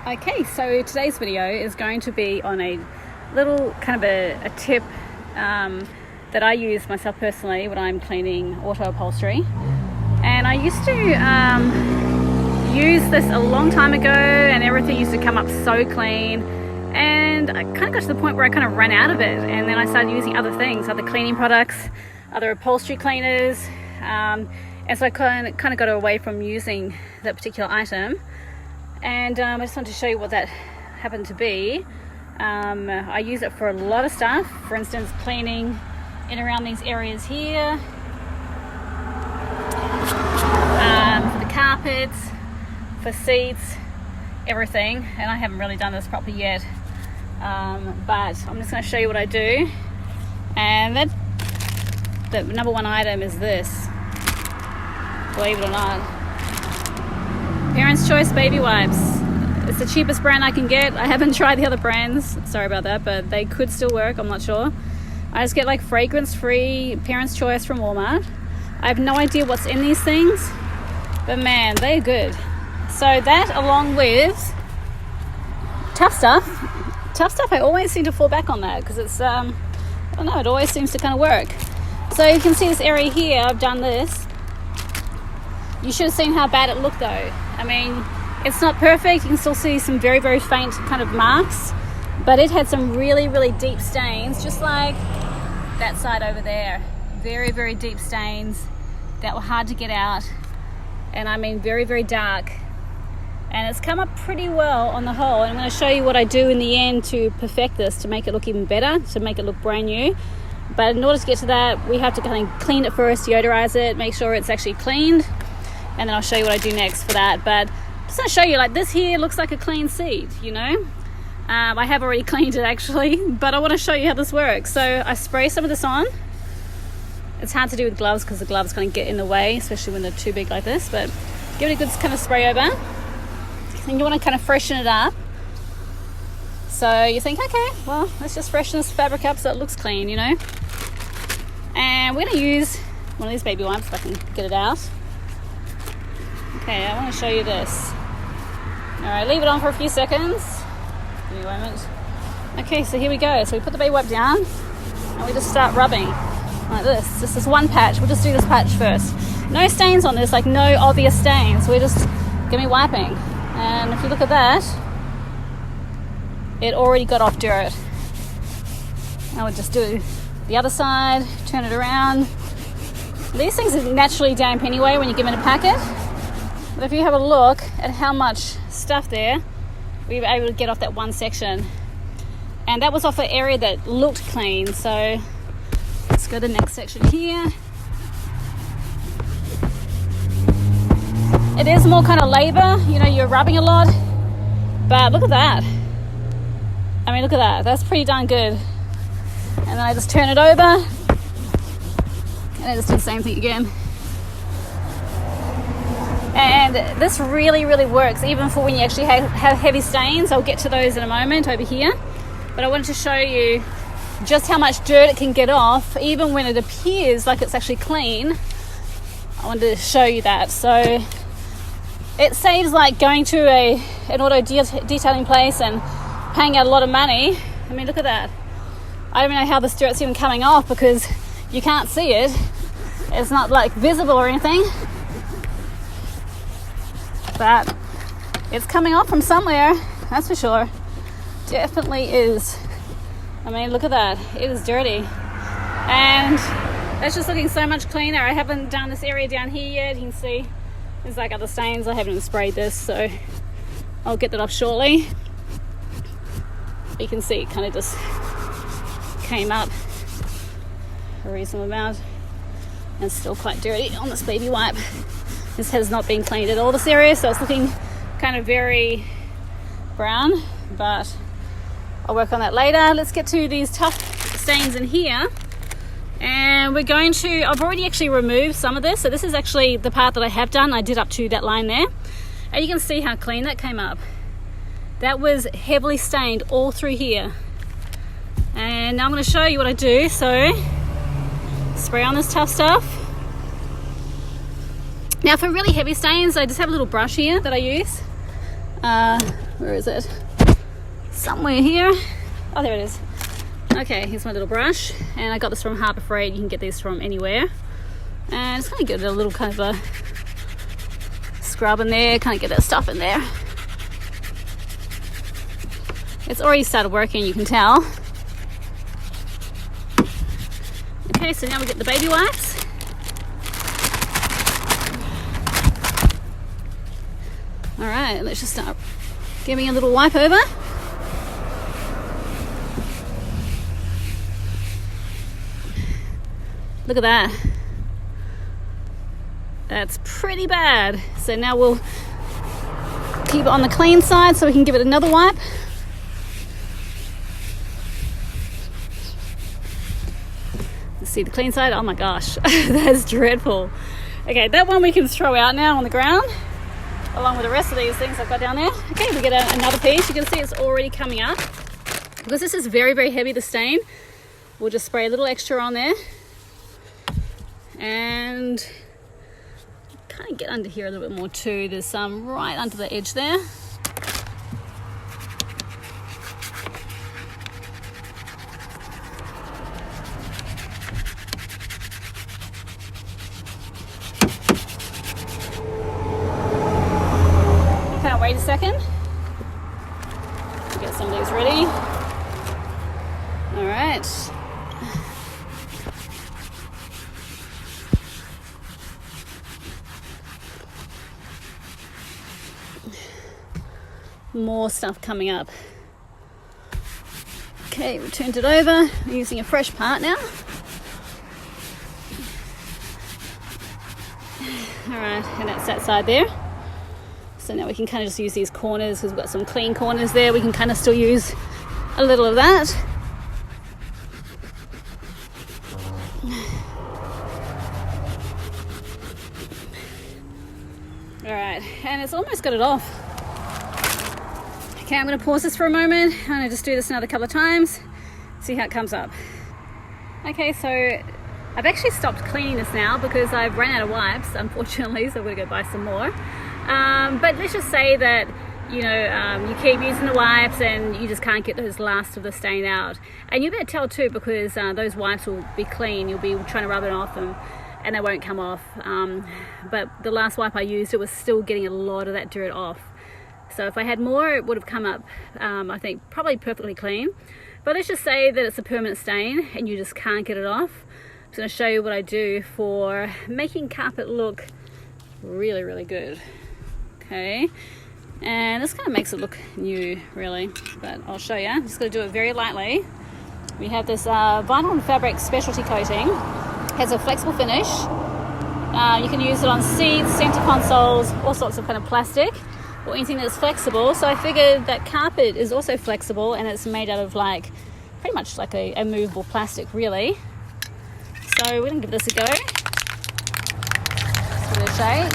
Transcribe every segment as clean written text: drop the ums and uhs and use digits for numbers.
Okay, so today's video is going to be on a little kind of a tip that I use myself personally when I'm cleaning auto upholstery. And I used to use this a long time ago, and everything used to come up so clean, and I kind of got to the point where I kind of ran out of it, and then I started using other things, other cleaning products, other upholstery cleaners, and so I kind of got away from using that particular item. And I just wanted to show you what that happened to be. I use it for a lot of stuff. For instance, cleaning in around these areas here, for the carpets, for seats, everything. And I haven't really done this properly yet, but I'm just going to show you what I do. And the number one item is this, believe it or not. Parents' Choice baby wipes. It's the cheapest brand I can get. I haven't tried the other brands, sorry about that, but they could still work, I'm not sure. I just get like fragrance-free Parents' Choice from Walmart. I have no idea what's in these things, but man, they're good. So that, along with Tough Stuff, I always seem to fall back on that because it's, I don't know, it always seems to kind of work. So you can see this area here, I've done this. You should have seen how bad it looked though. I mean, it's not perfect. You can still see some very, very faint kind of marks, but it had some really, really deep stains, just like that side over there. Very, very deep stains that were hard to get out. And I mean, very, very dark. And it's come up pretty well on the whole. And I'm going to show you what I do in the end to perfect this, to make it look even better, to make it look brand new. But in order to get to that, we have to kind of clean it first, deodorize it, make sure it's actually cleaned. And then I'll show you what I do next for that. But just want to show you, like, this here looks like a clean seat, you know. I have already cleaned it actually, but I want to show you how this works. So I spray some of this on. It's hard to do with gloves because the gloves kind of get in the way, especially when they're too big like this, but give it a good kind of spray over. And you want to kind of freshen it up. So you think, okay, well, let's just freshen this fabric up so it looks clean, you know. And we're going to use one of these baby wipes if I can get it out. Okay, I want to show you this. Alright, leave it on for a few seconds. Give me a moment. Okay, so here we go. So we put the baby wipe down and we just start rubbing like this. Just this one patch. We'll just do this patch first. No stains on this, like no obvious stains. We're just gonna be wiping. And if you look at that, it already got off dirt. I would just do the other side, turn it around. These things are naturally damp anyway when you give it a packet. But if you have a look at how much stuff there, we were able to get off that one section. And that was off an area that looked clean. So let's go to the next section here. It is more kind of labor, you know, you're rubbing a lot. But look at that. I mean, look at that. That's pretty darn good. And then I just turn it over. And I just do the same thing again. And this really, really works, even for when you actually have heavy stains. I'll get to those in a moment over here. But I wanted to show you just how much dirt it can get off, even when it appears like it's actually clean. I wanted to show you that. So it saves like going to an auto detailing place and paying out a lot of money. I mean, look at that. I don't know how this dirt's even coming off because you can't see it. It's not like visible or anything. But it's coming off from somewhere, that's for sure. Definitely is. I mean, look at that. It is dirty. And that's just looking so much cleaner. I haven't done this area down here yet. You can see there's like other stains. I haven't even sprayed this, so I'll get that off shortly. You can see it kind of just came up a reasonable amount. And it's still quite dirty on this baby wipe. This has not been cleaned at all, this area, so it's looking kind of very brown, but I'll work on that later. Let's get to these tough stains in here. And we're going to, I've already actually removed some of this. So this is actually the part that I have done. I did up to that line there. And you can see how clean that came up. That was heavily stained all through here. And now I'm going to show you what I do. So spray on this Tough Stuff. Now for really heavy stains, I just have a little brush here that I use. Where is it? Somewhere here. Oh, there it is. Okay, here's my little brush, and I got this from Harbour Freight. You can get these from anywhere. And it's going to get a little kind of a scrub in there, kind of get that stuff in there. It's already started working, you can tell. Okay, so now we get the baby wipes. All right, let's just start giving a little wipe over. Look at that. That's pretty bad. So now we'll keep it on the clean side so we can give it another wipe. Let's see the clean side. Oh my gosh, that's dreadful. Okay, that one we can throw out now on the ground, along with the rest of these things I've got down there. Okay, we get another piece. You can see it's already coming up. Because this is very, very heavy, the stain, we'll just spray a little extra on there. And kind of get under here a little bit more too. There's some right under the edge there. Can't wait a second. Get some of these ready. All right. More stuff coming up. Okay, we turned it over. I'm using a fresh part now. All right, and that's that side there. So now we can kind of just use these corners because we've got some clean corners there. We can kind of still use a little of that. All right, and it's almost got it off. Okay, I'm going to pause this for a moment. I'm going to just do this another couple of times, see how it comes up. Okay, so I've actually stopped cleaning this now because I've run out of wipes, unfortunately, so I'm going to go buy some more. But let's just say that, you know, you keep using the wipes and you just can't get those last of the stain out. And you better tell too, because those wipes will be clean. You'll be trying to rub it off them and they won't come off. But the last wipe I used, it was still getting a lot of that dirt off. So if I had more, it would have come up, I think, probably perfectly clean. But let's just say that it's a permanent stain and you just can't get it off. I'm just going to show you what I do for making carpet look really, really good. Okay, and this kind of makes it look new, really, but I'll show you. I'm just going to do it very lightly. We have this vinyl and fabric specialty coating. It has a flexible finish. You can use it on seats, center consoles, all sorts of kind of plastic, or anything that's flexible. So I figured that carpet is also flexible and it's made out of like pretty much like a movable plastic, really. So we're going to give this a go. Let's give it a shake.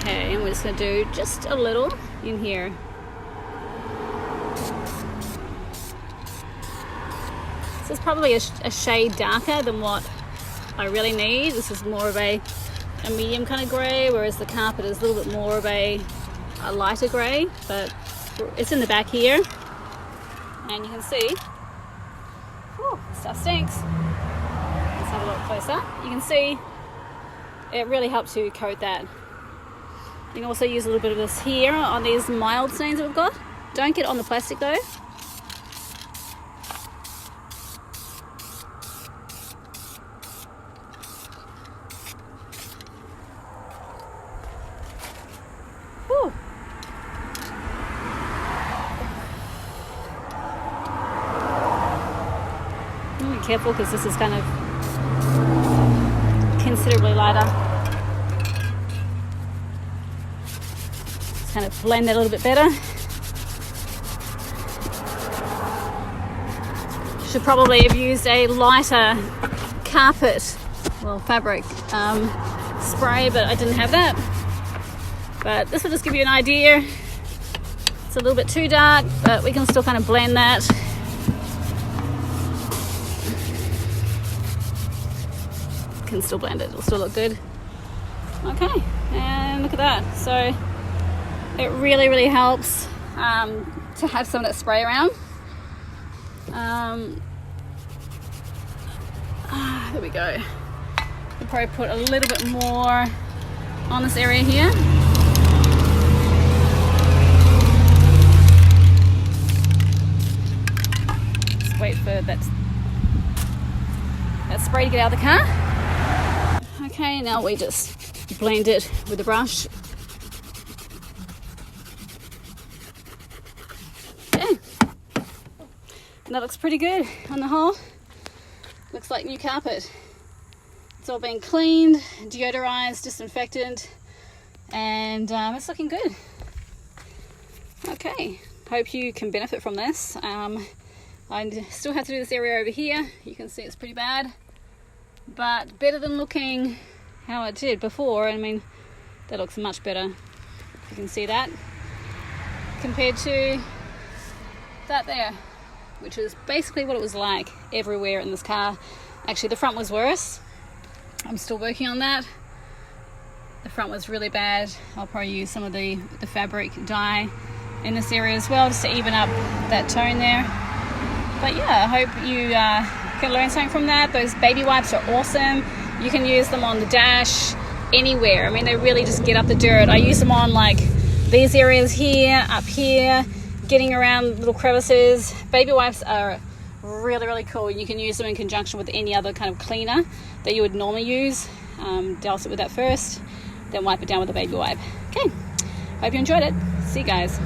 Okay, and we're just going to do just a little in here. This is probably a shade darker than what I really need. This is more of a medium kind of grey, whereas the carpet is a little bit more of a lighter grey, but it's in the back here, and you can see, oh, stuff stinks. Let's have a look closer. You can see it really helps to coat that. You can also use a little bit of this here on these mild stains that we've got. Don't get on the plastic though. Whew. Be careful because this is kind of considerably lighter. Just kind of blend that a little bit better. Should probably have used a lighter carpet, well, fabric spray, but I didn't have that. But this will just give you an idea. It's a little bit too dark, but we can still kind of blend that. can still blend it, it'll still look good. Okay, and look at that. So it really helps to have some of that spray around. There we go. We'll probably put a little bit more on this area here. Just wait for that spray to get out of the car. Okay, now we just blend it with the brush. Okay. And that looks pretty good on the whole. Looks like new carpet. It's all been cleaned, deodorized, disinfected, and it's looking good. Okay, hope you can benefit from this. I still have to do this area over here. You can see it's pretty bad, but better than looking how it did before. I mean, that looks much better. You can see that compared to that there, which is basically what it was like everywhere in this car. Actually, the front was worse. I'm still working on that. The front was really bad. I'll probably use some of the fabric dye in this area as well, just to even up that tone there. But yeah, I hope you can learn something from that. Those baby wipes are awesome. You can use them on the dash, anywhere. I mean, they really just get up the dirt. I use them on like these areas here, up here, getting around little crevices. Baby wipes are really cool. You can use them in conjunction with any other kind of cleaner that you would normally use. Douse it with that first, then wipe it down with a baby wipe. Okay, hope you enjoyed it. See you guys.